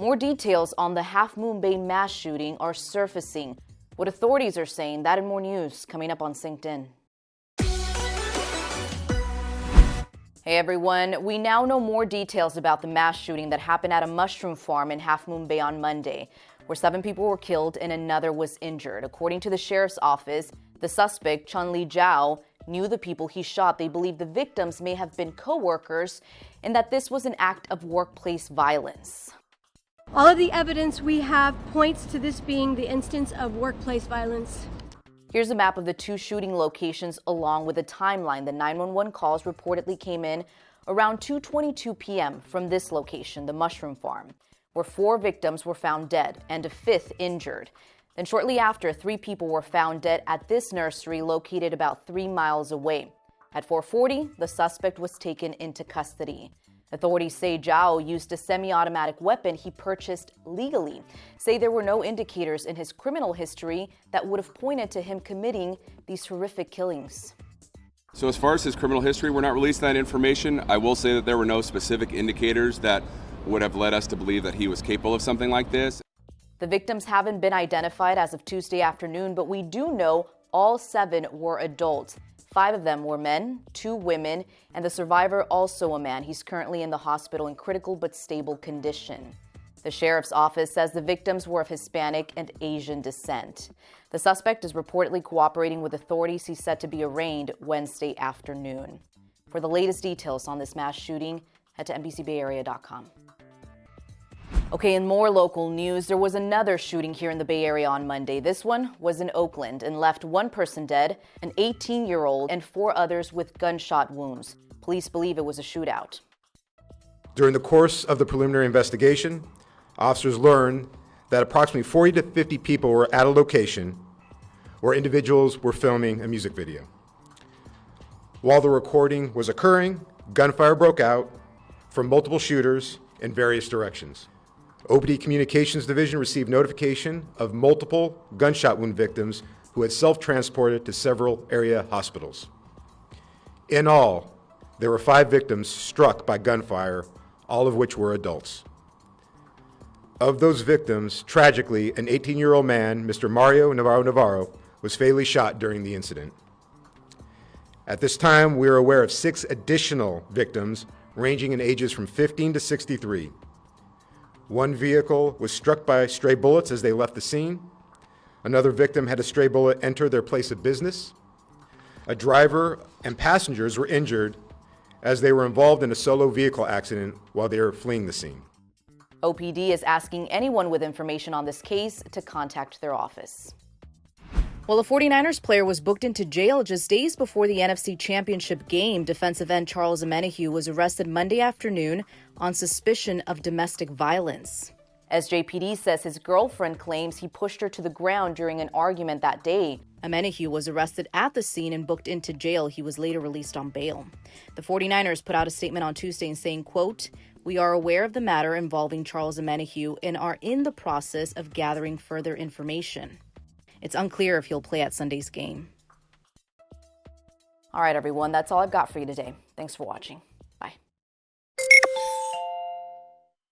More details on the Half Moon Bay mass shooting are surfacing. What authorities are saying, that and more news coming up on Synced In. Hey everyone, we now know more details about the mass shooting that happened at a mushroom farm in Half Moon Bay on Monday, where 7 people were killed and another was injured. According to the sheriff's office, the suspect, Chun-Li Zhao, knew the people he shot. They believe the victims may have been co-workers and that this was an act of workplace violence. All of the evidence we have points to this being the instance of workplace violence. Here's a map of the 2 shooting locations along with a timeline. The 911 calls reportedly came in around 2:22 p.m. from this location, the mushroom farm, where 4 victims were found dead and a 5th injured. Then shortly after, 3 people were found dead at this nursery located about 3 miles away. At 4:40, the suspect was taken into custody. Authorities say Zhao used a semi-automatic weapon he purchased legally, say there were no indicators in his criminal history that would have pointed to him committing these horrific killings. So as far as his criminal history, we're not releasing that information. I will say that there were no specific indicators that would have led us to believe that he was capable of something like this. The victims haven't been identified as of Tuesday afternoon, but we do know all 7 were adults. 5 of them were men, 2 women, and the survivor also a man. He's currently in the hospital in critical but stable condition. The sheriff's office says the victims were of Hispanic and Asian descent. The suspect is reportedly cooperating with authorities. He's set to be arraigned Wednesday afternoon. For the latest details on this mass shooting, head to NBCBayArea.com. Okay, in more local news, there was another shooting here in the Bay Area on Monday. This one was in Oakland and left 1 person dead, an 18-year-old, and 4 others with gunshot wounds. Police believe it was a shootout. During the course of the preliminary investigation, officers learned that approximately 40 to 50 people were at a location where individuals were filming a music video. While the recording was occurring, gunfire broke out from multiple shooters in various directions. OPD Communications Division received notification of multiple gunshot wound victims who had self-transported to several area hospitals. In all, there were 5 victims struck by gunfire, all of which were adults. Of those victims, tragically, an 18-year-old man, Mr. Mario Navarro, was fatally shot during the incident. At this time, we are aware of 6 additional victims ranging in ages from 15 to 63. 1 vehicle was struck by stray bullets as they left the scene. Another victim had a stray bullet enter their place of business. A driver and passengers were injured as they were involved in a solo vehicle accident while they were fleeing the scene. OPD is asking anyone with information on this case to contact their office. Well, a 49ers player was booked into jail just days before the NFC Championship game. Defensive end Charles Omenihu was arrested Monday afternoon on suspicion of domestic violence. SJPD says his girlfriend claims he pushed her to the ground during an argument that day. Omenihu was arrested at the scene and booked into jail. He was later released on bail. The 49ers put out a statement on Tuesday saying, quote, "We are aware of the matter involving Charles Omenihu and are in the process of gathering further information. It's unclear if he'll play at Sunday's game." All right, everyone, that's all I've got for you today. Thanks for watching.